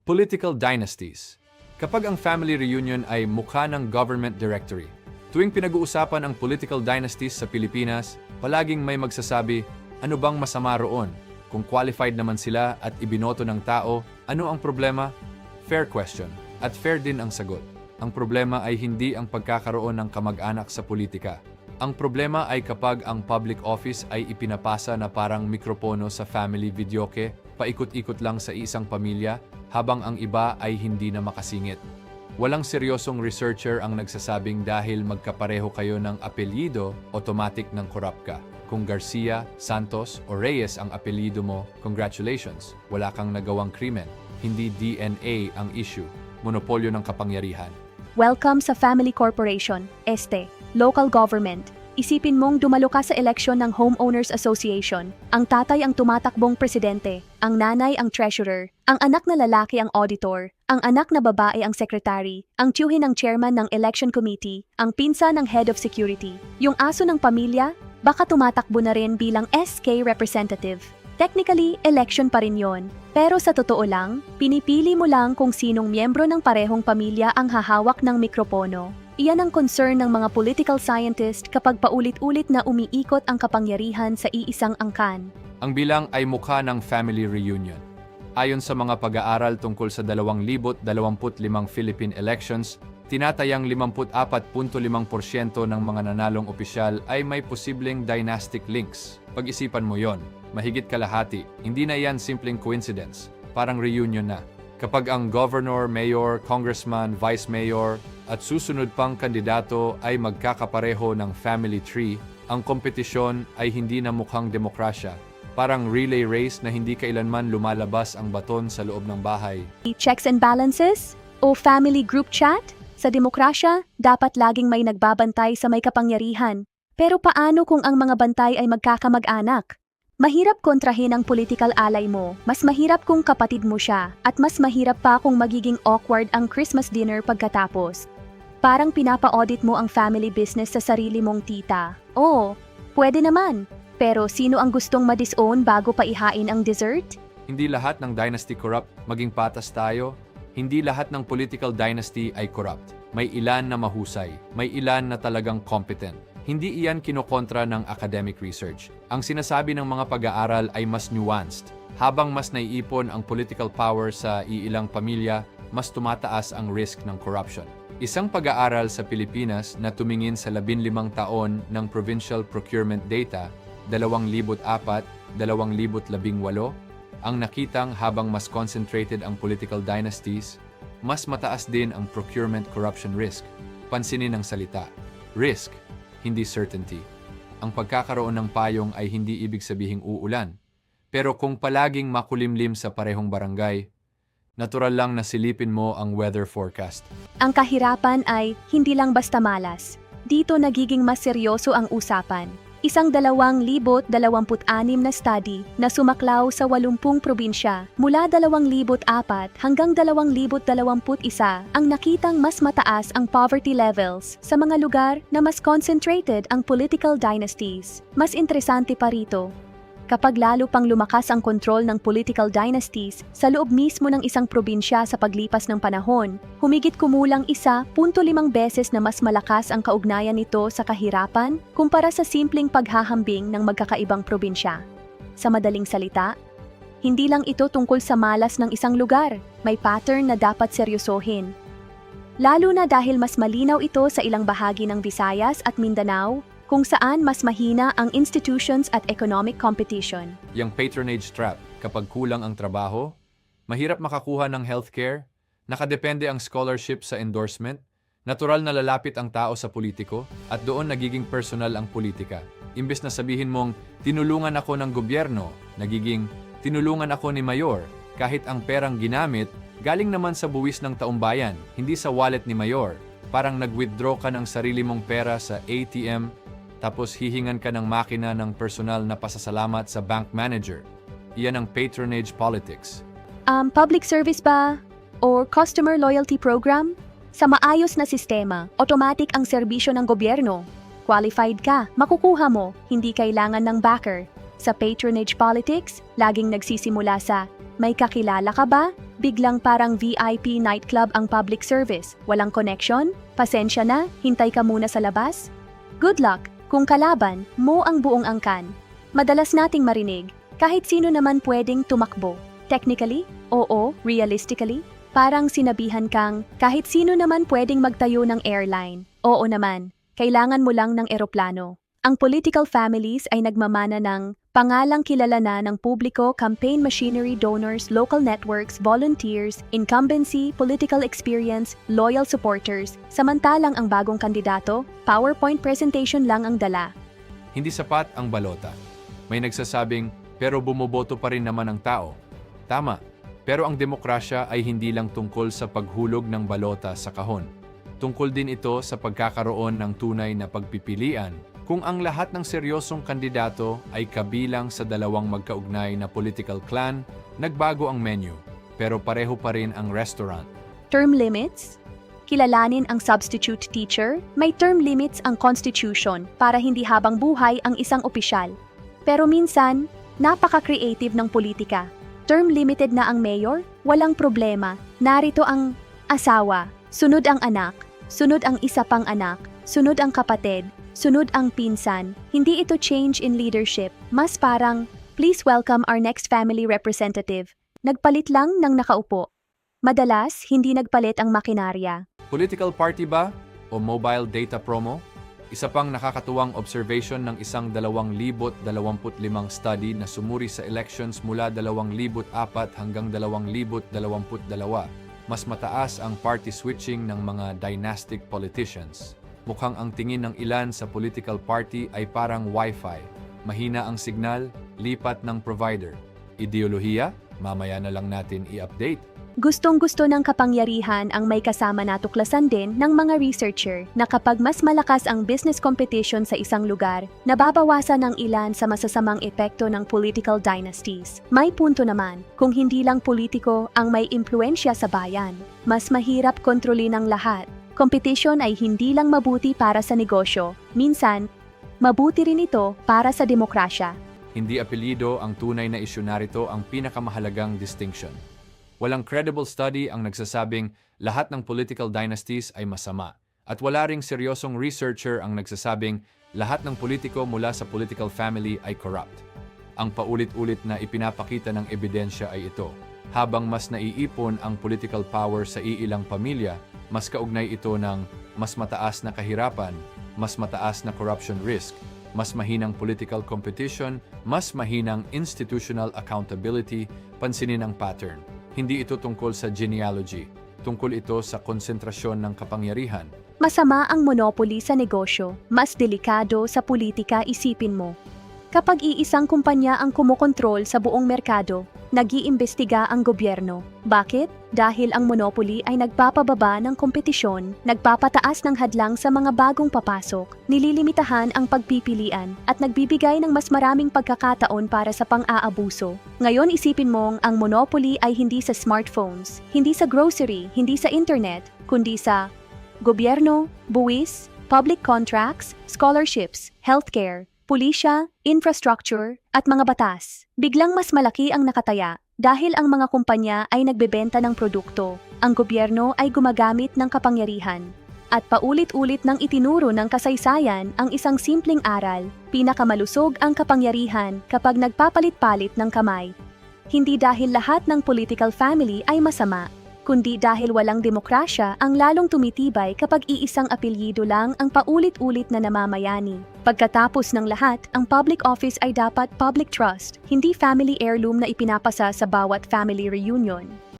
Political dynasties. Kapag ang family reunion ay mukha ng government directory, tuwing pinag-uusapan ang political dynasties sa Pilipinas, palaging may magsasabi, ano bang masama roon? Kung qualified naman sila at ibinoto ng tao, ano ang problema? Fair question. At fair din ang sagot. Ang problema ay hindi ang pagkakaroon ng kamag-anak sa politika. Ang problema ay kapag ang public office ay ipinapasa na parang mikropono sa family videoke, paikot-ikot lang sa isang pamilya, habang ang iba ay hindi na makasingit. Walang seryosong researcher ang nagsasabing dahil magkapareho kayo ng apelyido, automatic ng korap ka. Kung Garcia, Santos o Reyes ang apelyido mo, congratulations, wala kang nagawang krimen. Hindi DNA ang issue, monopolyo ng kapangyarihan. Welcome sa Family Corporation, local government. Isipin mong dumalo ka sa eleksyon ng Homeowners Association. Ang tatay ang tumatakbong presidente, ang nanay ang treasurer, ang anak na lalaki ang auditor, ang anak na babae ang secretary, ang tiyuhin ang chairman ng election committee, ang pinsan ng head of security. Yung aso ng pamilya, baka tumatakbo na rin bilang SK representative. Technically, election pa rin yon. Pero sa totoo lang, pinipili mo lang kung sinong miyembro ng parehong pamilya ang hahawak ng mikropono. Iyan ang concern ng mga political scientist kapag paulit-ulit na umiikot ang kapangyarihan sa iisang angkan. Ang bilang ay mukha ng family reunion. Ayon sa mga pag-aaral tungkol sa 2025 Philippine elections, tinatayang 54.5% ng mga nanalong opisyal ay may posibleng dynastic links. Pag-isipan mo yon, mahigit kalahati, hindi na yan simpleng coincidence, parang reunion na. Kapag ang governor, mayor, congressman, vice mayor, at susunod pang kandidato ay magkakapareho ng family tree, ang kompetisyon ay hindi na mukhang demokrasya. Parang relay race na hindi kailanman lumalabas ang baton sa loob ng bahay. Checks and balances? O family group chat? Sa demokrasya, dapat laging may nagbabantay sa may kapangyarihan. Pero paano kung ang mga bantay ay magkakamag-anak? Mahirap kontrahin ang political ally mo, mas mahirap kung kapatid mo siya, at mas mahirap pa kung magiging awkward ang Christmas dinner pagkatapos. Parang pinapa-audit mo ang family business sa sarili mong tita. Oo, pwede naman. Pero sino ang gustong ma-disown bago pa ihain ang dessert? Hindi lahat ng dynasty corrupt, maging patas tayo. Hindi lahat ng political dynasty ay corrupt. May ilan na mahusay, may ilan na talagang competent. Hindi iyan kinokontra ng academic research. Ang sinasabi ng mga pag-aaral ay mas nuanced. Habang mas naiipon ang political power sa iilang pamilya, mas tumataas ang risk ng corruption. Isang pag-aaral sa Pilipinas na tumingin sa 15 taon ng provincial procurement data, 2004-2018, ang nakitang habang mas concentrated ang political dynasties, mas mataas din ang procurement corruption risk. Pansinin ang salita. Risk, hindi certainty. Ang pagkakaroon ng payong ay hindi ibig sabihing uulan. Pero kung palaging makulimlim sa parehong barangay, natural lang na silipin mo ang weather forecast. Ang kahirapan ay hindi lang basta malas. Dito nagiging mas seryoso ang usapan. Isang 2026 na study na sumaklaw sa 80 probinsya mula 2004 hanggang 2021 ang nakitang mas mataas ang poverty levels sa mga lugar na mas concentrated ang political dynasties. Mas interesante pa rito, kapag lalo pang lumakas ang kontrol ng political dynasties sa loob mismo ng isang probinsya sa paglipas ng panahon, humigit kumulang 1.5 beses na mas malakas ang kaugnayan nito sa kahirapan kumpara sa simpleng paghahambing ng magkakaibang probinsya. Sa madaling salita, hindi lang ito tungkol sa malas ng isang lugar, may pattern na dapat seryosohin. Lalo na dahil mas malinaw ito sa ilang bahagi ng Visayas at Mindanao, kung saan mas mahina ang institutions at economic competition. Yung patronage trap, kapag kulang ang trabaho, mahirap makakuha ng healthcare, nakadepende ang scholarship sa endorsement, natural na lalapit ang tao sa politiko, at doon nagiging personal ang politika. Imbes na sabihin mong, tinulungan ako ng gobyerno, nagiging, tinulungan ako ni Mayor, kahit ang perang ginamit, galing naman sa buwis ng taumbayan, hindi sa wallet ni Mayor. Parang nag-withdraw ka ng sarili mong pera sa ATM, tapos hihingan ka ng makina ng personal na pasasalamat sa bank manager. Iyan ang patronage politics. Public service ba? Or customer loyalty program? Sa maayos na sistema, automatic ang serbisyo ng gobyerno. Qualified ka, makukuha mo, hindi kailangan ng backer. Sa patronage politics, laging nagsisimula sa May kakilala ka ba? Biglang parang VIP nightclub ang public service. Walang connection? Pasensya na, hintay ka muna sa labas? Good luck kung kalaban mo ang buong angkan. Madalas nating marinig, kahit sino naman pwedeng tumakbo. Technically, oo, realistically, parang sinabihan kang kahit sino naman pwedeng magtayo ng airline. Oo naman, kailangan mo lang ng eroplano. Ang political families ay nagmamana ng pangalang kilala na ng publiko, campaign machinery, donors, local networks, volunteers, incumbency, political experience, loyal supporters, samantalang ang bagong kandidato, PowerPoint presentation lang ang dala. Hindi sapat ang balota. May nagsasabing, pero bumoboto pa rin naman ang tao. Tama, pero ang demokrasya ay hindi lang tungkol sa paghulog ng balota sa kahon. Tungkol din ito sa pagkakaroon ng tunay na pagpipilian kung ang lahat ng seryosong kandidato ay kabilang sa dalawang magkaugnay na political clan, nagbago ang menu, pero pareho pa rin ang restaurant. Term limits? Kilalanin ang substitute teacher, may term limits ang constitution para hindi habang buhay ang isang opisyal. Pero minsan, napaka-creative ng politika. Term limited na ang mayor, walang problema. Narito ang asawa, sunod ang anak, sunod ang isa pang anak, sunod ang kapatid, sunod ang pinsan. Hindi ito change in leadership. Mas parang, please welcome our next family representative. Nagpalit lang ng nakaupo. Madalas, hindi nagpalit ang makinarya. Political party ba? O mobile data promo? Isa pang nakakatuwang observation ng isang 2,025 study na sumuri sa elections mula 2004 hanggang 2022. Mas mataas ang party switching ng mga dynastic politicians. Mukhang ang tingin ng ilan sa political party ay parang Wi-Fi. Mahina ang signal, lipat ng provider. Ideolohiya? Mamaya na lang natin i-update. Gustong-gusto ng kapangyarihan ang may kasama natuklasan din ng mga researcher na kapag mas malakas ang business competition sa isang lugar, nababawasan ng ilan sa masasamang epekto ng political dynasties. May punto naman, kung hindi lang politiko ang may impluensya sa bayan, mas mahirap kontrolin ng lahat. Competition ay hindi lang mabuti para sa negosyo, minsan, mabuti rin ito para sa demokrasya. Hindi apelyido ang tunay na isyu narito ang pinakamahalagang distinction. Walang credible study ang nagsasabing lahat ng political dynasties ay masama. At wala ring seryosong researcher ang nagsasabing lahat ng politiko mula sa political family ay corrupt. Ang paulit-ulit na ipinapakita ng ebidensya ay ito. Habang mas naiipon ang political power sa iilang pamilya, mas kaugnay ito ng mas mataas na kahirapan, mas mataas na corruption risk, mas mahinang political competition, mas mahinang institutional accountability, pansinin ang pattern. Hindi ito tungkol sa genealogy, tungkol ito sa konsentrasyon ng kapangyarihan. Masama ang monopoly sa negosyo, mas delikado sa politika, isipin mo. Kapag iisang kumpanya ang kumokontrol sa buong merkado, nag-iimbestiga ang gobyerno. Bakit? Dahil ang monopoly ay nagpapababa ng kompetisyon, nagpapataas ng hadlang sa mga bagong papasok, nililimitahan ang pagpipilian, at nagbibigay ng mas maraming pagkakataon para sa pang-aabuso. Ngayon isipin mong ang monopoly ay hindi sa smartphones, hindi sa grocery, hindi sa internet, kundi sa gobyerno, buwis, public contracts, scholarships, healthcare, pulisya, infrastructure, at mga batas. Biglang mas malaki ang nakataya dahil ang mga kumpanya ay nagbebenta ng produkto. Ang gobyerno ay gumagamit ng kapangyarihan. At paulit-ulit nang itinuro ng kasaysayan ang isang simpleng aral, pinakamalusog ang kapangyarihan kapag nagpapalit-palit ng kamay. Hindi dahil lahat ng political family ay masama, kundi dahil walang demokrasya ang lalong tumitibay kapag iisang apelyido lang ang paulit-ulit na namamayani. Pagkatapos ng lahat, ang public office ay dapat public trust, hindi family heirloom na ipinapasa sa bawat family reunion.